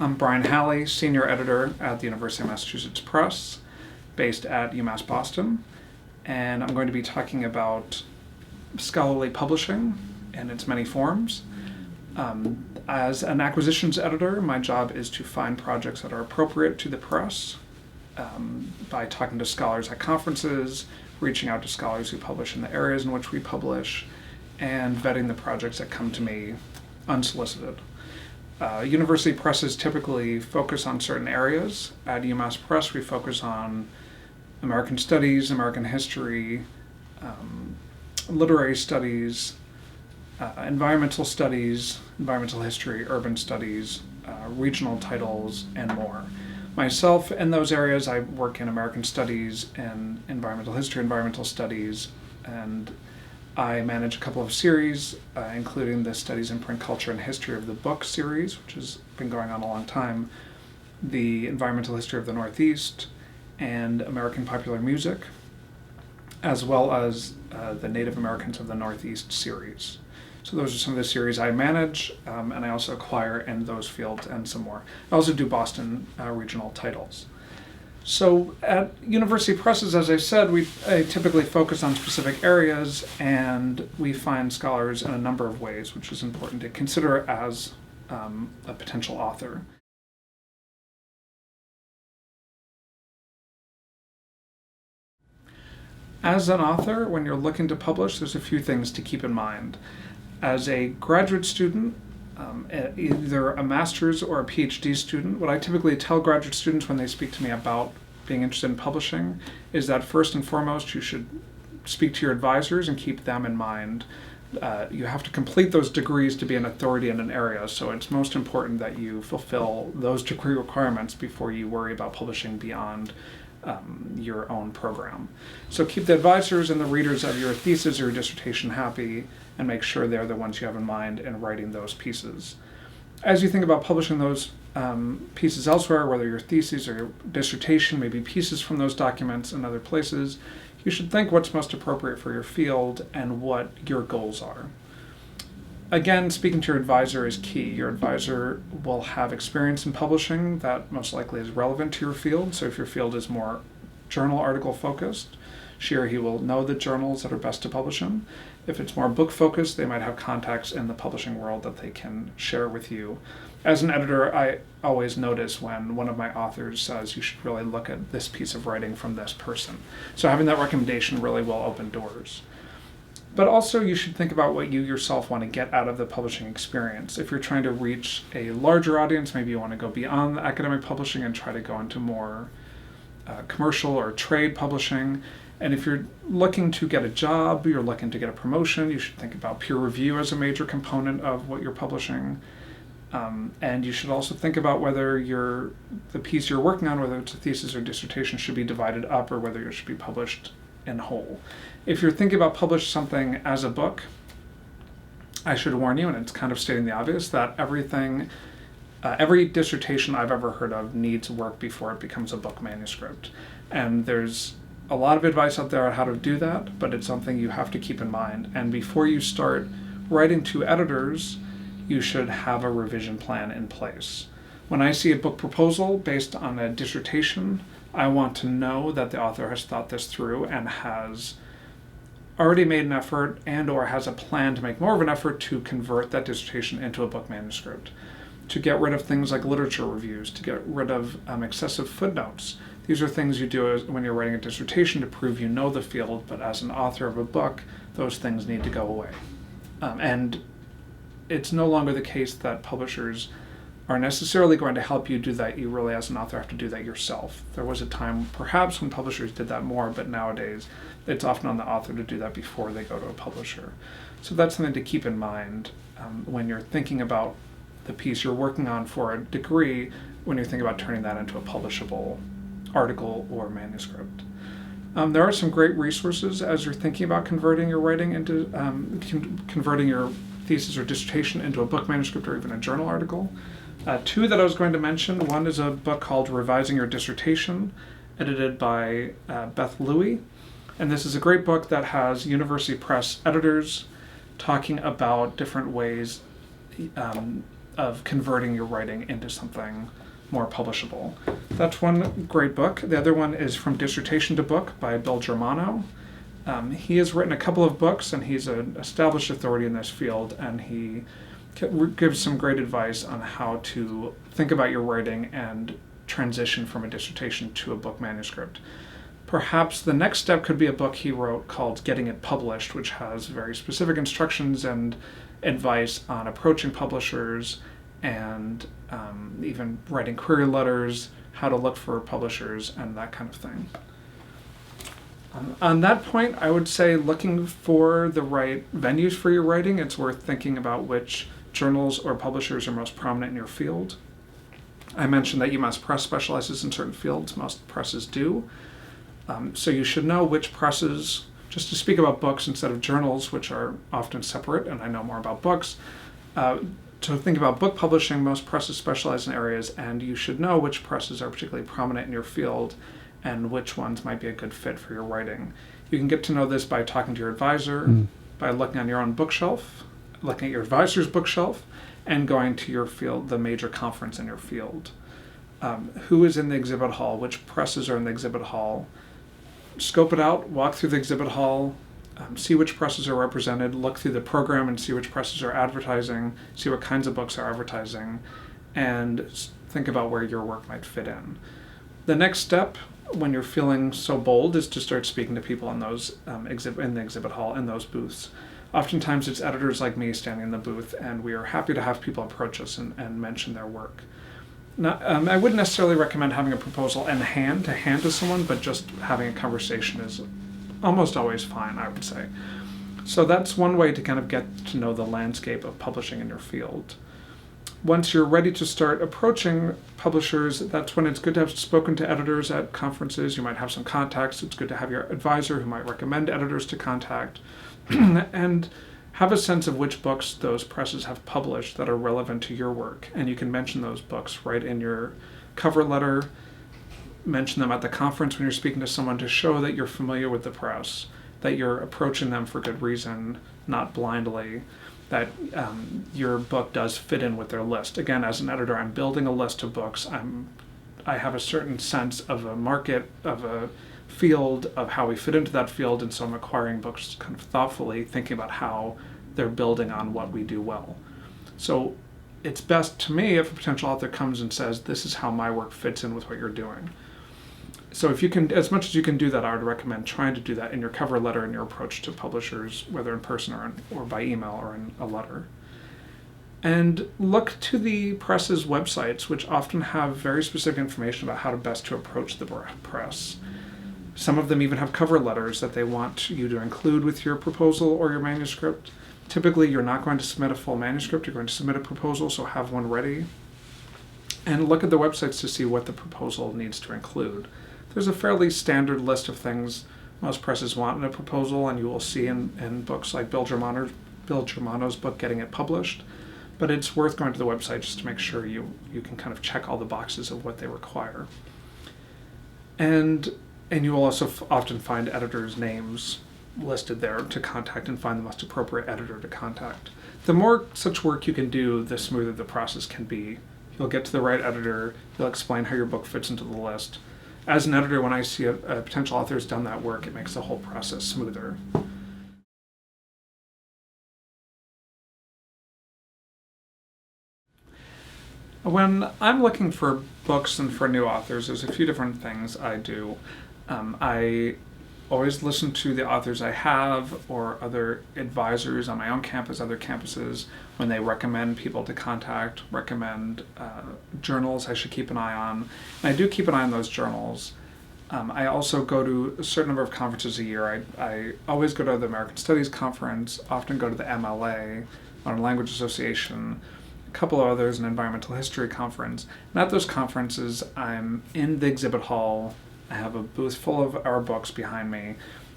I'm Brian Halley, Senior Editor at the University of Massachusetts Press, based at UMass Boston, and I'm going to be talking about scholarly publishing in its many forms. As an acquisitions editor, my job is to find projects that are appropriate to the press by talking to scholars at conferences, reaching out to scholars who publish in the areas in which we publish, and vetting the projects that come to me unsolicited. University presses typically focus on certain areas. At UMass Press, we focus on American studies, American history, literary studies, environmental studies, environmental history, urban studies, regional titles, and more. Myself, in those areas, I work in American studies and environmental history, environmental studies, and I manage a couple of series, including the Studies in Print Culture and History of the Book series, which has been going on a long time, the Environmental History of the Northeast, and American Popular Music, as well as the Native Americans of the Northeast series. So those are some of the series I manage, and I also acquire in those fields and some more. I also do Boston regional titles. So at university presses, as I said, I typically focus on specific areas, and we find scholars in a number of ways, which is important to consider as a potential author. As an author, when you're looking to publish, there's a few things to keep in mind. As a graduate student, either a master's or a PhD student, what I typically tell graduate students when they speak to me about being interested in publishing is that first and foremost, you should speak to your advisors and keep them in mind. You have to complete those degrees to be an authority in an area, so it's most important that you fulfill those degree requirements before you worry about publishing beyond your own program. So keep the advisors and the readers of your thesis or your dissertation happy, and make sure they're the ones you have in mind in writing those pieces. As you think about publishing those pieces elsewhere, whether your thesis or your dissertation, maybe pieces from those documents in other places, you should think what's most appropriate for your field and what your goals are. Again, speaking to your advisor is key. Your advisor will have experience in publishing that most likely is relevant to your field. So if your field is more journal article focused, she or he will know the journals that are best to publish in. If it's more book focused, they might have contacts in the publishing world that they can share with you. As an editor, I always notice when one of my authors says you should really look at this piece of writing from this person. So having that recommendation really will open doors. But also you should think about what you yourself want to get out of the publishing experience. If you're trying to reach a larger audience, maybe you want to go beyond the academic publishing and try to go into more commercial or trade publishing. And if you're looking to get a job, you're looking to get a promotion, you should think about peer review as a major component of what you're publishing. And you should also think about whether the piece you're working on, whether it's a thesis or dissertation, should be divided up or whether it should be published in whole. If you're thinking about publishing something as a book, I should warn you, and it's kind of stating the obvious, that every dissertation I've ever heard of needs work before it becomes a book manuscript. And there's a lot of advice out there on how to do that, but it's something you have to keep in mind. And before you start writing to editors, you should have a revision plan in place. When I see a book proposal based on a dissertation, I want to know that the author has thought this through and has already made an effort and or has a plan to make more of an effort to convert that dissertation into a book manuscript, to get rid of things like literature reviews, to get rid of excessive footnotes. These are things you do when you're writing a dissertation to prove you know the field, but as an author of a book, those things need to go away. And it's no longer the case that publishers are necessarily going to help you do that. You really, as an author, have to do that yourself. There was a time, perhaps, when publishers did that more, but nowadays it's often on the author to do that before they go to a publisher. So that's something to keep in mind when you're thinking about the piece you're working on for a degree, when you're thinking about turning that into a publishable article or manuscript. There are some great resources as you're thinking about converting your writing into, converting your thesis or dissertation into a book manuscript or even a journal article. Two that I was going to mention. One is a book called Revising Your Dissertation, edited by Beth Louie. And this is a great book that has university press editors talking about different ways of converting your writing into something more publishable. That's one great book. The other one is From Dissertation to Book by Bill Germano. He has written a couple of books, and he's an established authority in this field, and he gives some great advice on how to think about your writing and transition from a dissertation to a book manuscript. Perhaps the next step could be a book he wrote called Getting It Published, which has very specific instructions and advice on approaching publishers and even writing query letters, how to look for publishers, and that kind of thing. On that point, I would say looking for the right venues for your writing, it's worth thinking about which journals or publishers are most prominent in your field. I mentioned that UMass Press specializes in certain fields. Most presses do. So you should know which presses, just to speak about books instead of journals, which are often separate, and I know more about books. To think about book publishing, most presses specialize in areas, and you should know which presses are particularly prominent in your field and which ones might be a good fit for your writing. You can get to know this by talking to your advisor, by looking on your own bookshelf, looking at your advisor's bookshelf, and going to your field, the major conference in your field. Who is in the exhibit hall? Which presses are in the exhibit hall? Scope it out, walk through the exhibit hall, see which presses are represented, look through the program and see which presses are advertising, see what kinds of books are advertising, and think about where your work might fit in. The next step, when you're feeling so bold, is to start speaking to people in those in the exhibit hall, in those booths. Oftentimes it's editors like me standing in the booth, and we are happy to have people approach us and mention their work. I wouldn't necessarily recommend having a proposal in hand to someone, but just having a conversation is almost always fine, I would say. So that's one way to kind of get to know the landscape of publishing in your field. Once you're ready to start approaching publishers, that's when it's good to have spoken to editors at conferences. You might have some contacts. It's good to have your advisor who might recommend editors to contact and have a sense of which books those presses have published that are relevant to your work. And you can mention those books right in your cover letter, mention them at the conference when you're speaking to someone to show that you're familiar with the press, that you're approaching them for good reason, not blindly, that your book does fit in with their list. Again, as an editor, I'm building a list of books. I have a certain sense of a market, of a field, of how we fit into that field, and so I'm acquiring books kind of thoughtfully, thinking about how they're building on what we do well. So it's best to me if a potential author comes and says, this is how my work fits in with what you're doing. So if you can, as much as you can do that, I would recommend trying to do that in your cover letter and your approach to publishers, whether in person or by email or in a letter. And look to the press's websites, which often have very specific information about how to best to approach the press. Some of them even have cover letters that they want you to include with your proposal or your manuscript. Typically, you're not going to submit a full manuscript, you're going to submit a proposal, so have one ready. And look at the websites to see what the proposal needs to include. There's a fairly standard list of things most presses want in a proposal, and you will see in books like Bill Germano's book, Getting It Published. But it's worth going to the website just to make sure you can kind of check all the boxes of what they require. And you will also often find editors' names listed there to contact and find the most appropriate editor to contact. The more such work you can do, the smoother the process can be. You'll get to the right editor, you'll explain how your book fits into the list. As an editor, when I see a potential author has done that work, it makes the whole process smoother. When I'm looking for books and for new authors, there's a few different things I do. I always listen to the authors I have or other advisors on my own campus, other campuses, when they recommend people to contact, recommend journals I should keep an eye on. And I do keep an eye on those journals. I also go to a certain number of conferences a year. I always go to the American Studies Conference, often go to the MLA, Modern Language Association, a couple of others, an Environmental History Conference. And at those conferences, I'm in the exhibit hall. I have a booth full of our books behind me,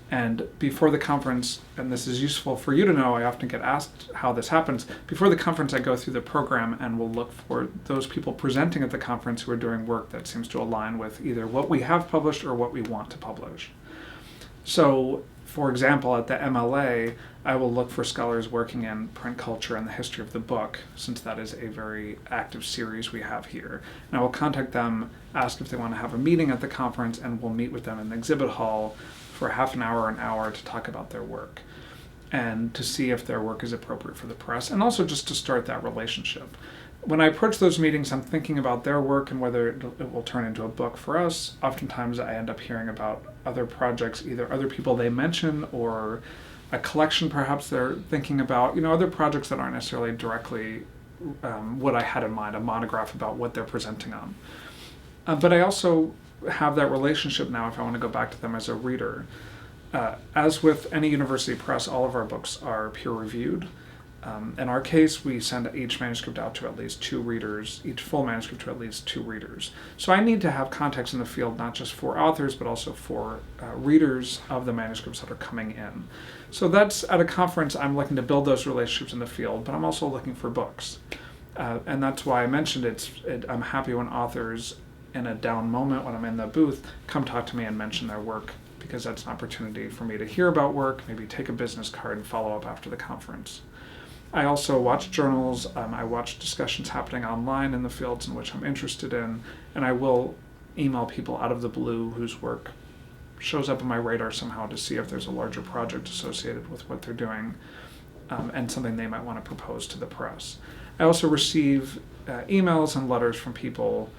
and before the conference, and this is useful for you to know, I often get asked how this happens. Before the conference, I go through the program and will look for those people presenting at the conference who are doing work that seems to align with either what we have published or what we want to publish. So for example, at the MLA, I will look for scholars working in print culture and the history of the book, since that is a very active series we have here. And I will contact them, ask if they want to have a meeting at the conference, and we'll meet with them in the exhibit hall for half an hour or an hour to talk about their work and to see if their work is appropriate for the press, and also just to start that relationship. When I approach those meetings, I'm thinking about their work and whether it will turn into a book for us. Oftentimes I end up hearing about other projects, either other people they mention or a collection perhaps they're thinking about, other projects that aren't necessarily directly what I had in mind, a monograph about what they're presenting on. But I also have that relationship now if I want to go back to them as a reader. As with any university press, all of our books are peer-reviewed. In our case, we send each manuscript out to at least 2 readers, each full manuscript to at least 2 readers. So I need to have context in the field, not just for authors, but also for readers of the manuscripts that are coming in. So that's, at a conference, I'm looking to build those relationships in the field, but I'm also looking for books. And that's why I mentioned I'm happy when authors, in a down moment when I'm in the booth, come talk to me and mention their work, because that's an opportunity for me to hear about work, maybe take a business card and follow up after the conference. I also watch journals, I watch discussions happening online in the fields in which I'm interested in, and I will email people out of the blue whose work shows up on my radar somehow to see if there's a larger project associated with what they're doing, and something they might want to propose to the press. I also receive emails and letters from people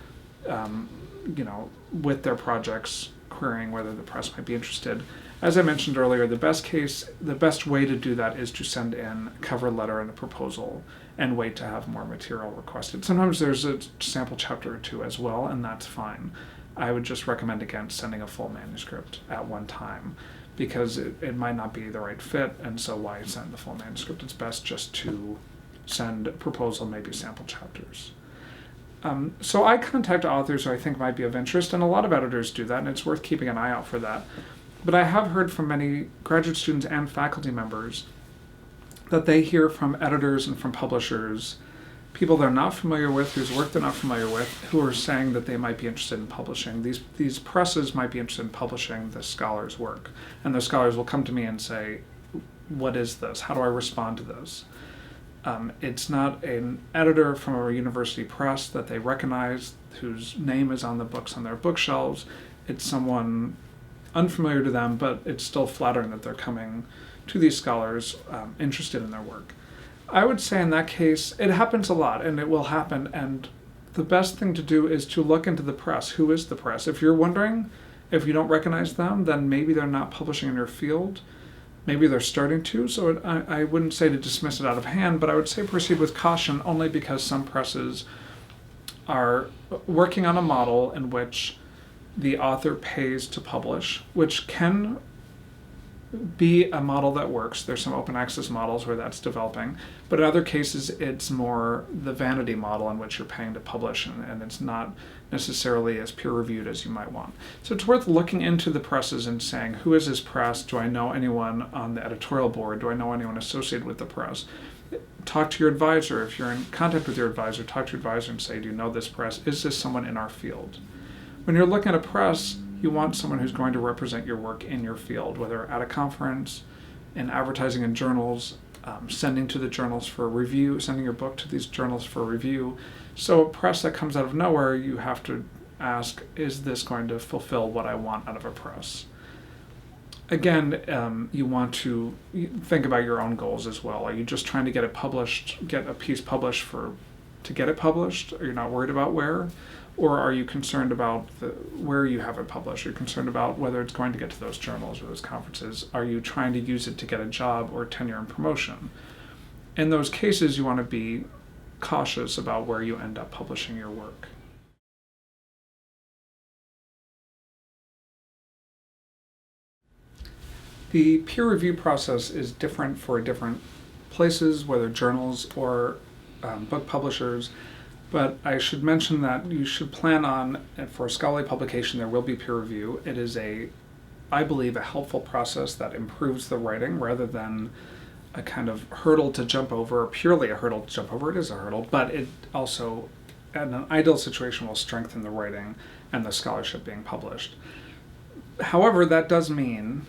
with their projects, querying whether the press might be interested. As I mentioned earlier, the best way to do that is to send in a cover letter and a proposal and wait to have more material requested. Sometimes there's a sample chapter or 2 as well, and that's fine. I would just recommend against sending a full manuscript at one time, because it might not be the right fit, and so why send the full manuscript? It's best just to send a proposal, maybe sample chapters. So I contact authors who I think might be of interest, and a lot of editors do that, and it's worth keeping an eye out for that. But I have heard from many graduate students and faculty members that they hear from editors and from publishers, people they're not familiar with, whose work they're not familiar with, who are saying that they might be interested in publishing. These presses might be interested in publishing the scholar's work, and the scholars will come to me and say, what is this? How do I respond to this? It's not an editor from a university press that they recognize, whose name is on the books on their bookshelves. It's someone unfamiliar to them, but it's still flattering that they're coming to these scholars interested in their work. I would say in that case, it happens a lot, and it will happen, and the best thing to do is to look into the press. Who is the press? If you're wondering, if you don't recognize them, then maybe they're not publishing in your field. Maybe they're starting to, so I wouldn't say to dismiss it out of hand, but I would say proceed with caution, only because some presses are working on a model in which the author pays to publish, which can be a model that works. There's some open access models where that's developing, but in other cases it's more the vanity model in which you're paying to publish, and it's not necessarily as peer-reviewed as you might want. So it's worth looking into the presses and saying, who is this press? Do I know anyone on the editorial board? Do I know anyone associated with the press? Talk to your advisor. If you're in contact with your advisor, talk to your advisor and say, do you know this press? Is this someone in our field? When you're looking at a press, you want someone who's going to represent your work in your field, whether at a conference, in advertising in journals, sending to the journals for a review, sending your book to these journals for a review. So a press that comes out of nowhere, you have to ask, is this going to fulfill what I want out of a press? Again, you want to think about your own goals as well. Are you just trying to get it published, get a piece published to get it published? Are you not worried about where? Or are you concerned about where you have it published? You're concerned about whether it's going to get to those journals or those conferences. Are you trying to use it to get a job or tenure and promotion? In those cases, you want to be cautious about where you end up publishing your work. The peer review process is different for different places, whether journals or book publishers. But I should mention that you should plan on, for a scholarly publication, there will be peer review. It is I believe, a helpful process that improves the writing rather than a kind of hurdle to jump over, purely a hurdle to jump over. It is a hurdle, but it also, in an ideal situation, will strengthen the writing and the scholarship being published. However, that does mean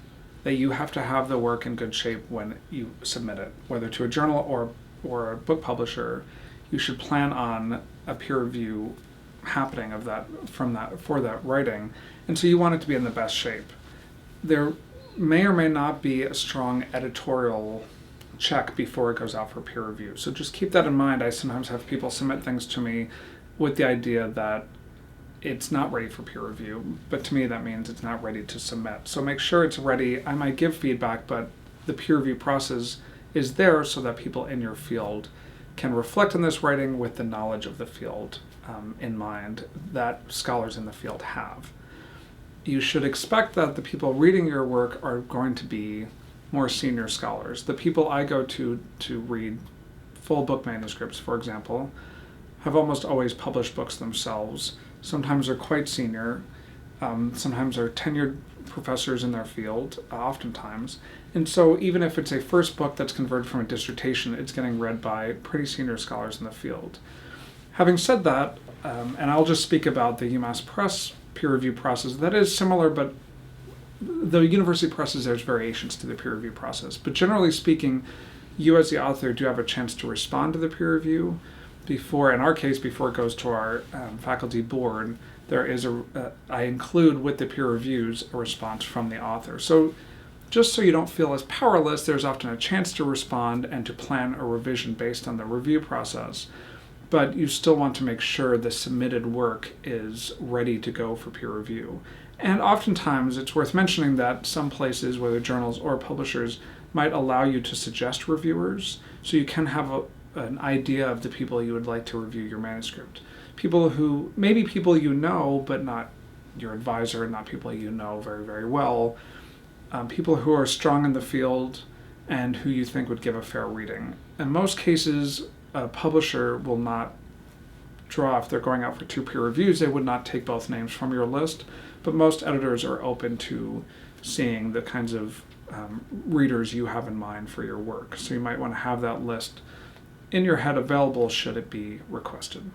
that you have to have the work in good shape when you submit it, whether to a journal or a book publisher. You should plan on a peer review happening of that for that writing, and so you want it to be in the best shape. There may or may not be a strong editorial check before it goes out for peer review. So just keep that in mind. I sometimes have people submit things to me with the idea that it's not ready for peer review, but to me that means it's not ready to submit. So make sure it's ready. I might give feedback, but the peer review process is there so that people in your field can reflect on this writing with the knowledge of the field in mind that scholars in the field have. You should expect that the people reading your work are going to be more senior scholars. The people I go to read full book manuscripts, for example, have almost always published books themselves. Sometimes they're quite senior, sometimes they're tenured professors in their field, oftentimes. And so even if it's a first book that's converted from a dissertation, it's getting read by pretty senior scholars in the field. Having said that, and I'll just speak about the UMass Press peer review process, that is similar, but the university presses, there's variations to the peer review process. But generally speaking, you as the author do have a chance to respond to the peer review before, in our case, before it goes to our faculty board. There is I include with the peer reviews a response from the author. So just so you don't feel as powerless, there's often a chance to respond and to plan a revision based on the review process. But you still want to make sure the submitted work is ready to go for peer review. And oftentimes it's worth mentioning that some places, whether journals or publishers, might allow you to suggest reviewers, so you can have an idea of the people you would like to review your manuscript. People who, maybe people you know, but not your advisor, not people you know very, very well. People who are strong in the field and who you think would give a fair reading. In most cases, a publisher will not draw, if they're going out for 2 peer reviews, they would not take both names from your list, but most editors are open to seeing the kinds of readers you have in mind for your work. So you might want to have that list in your head available should it be requested.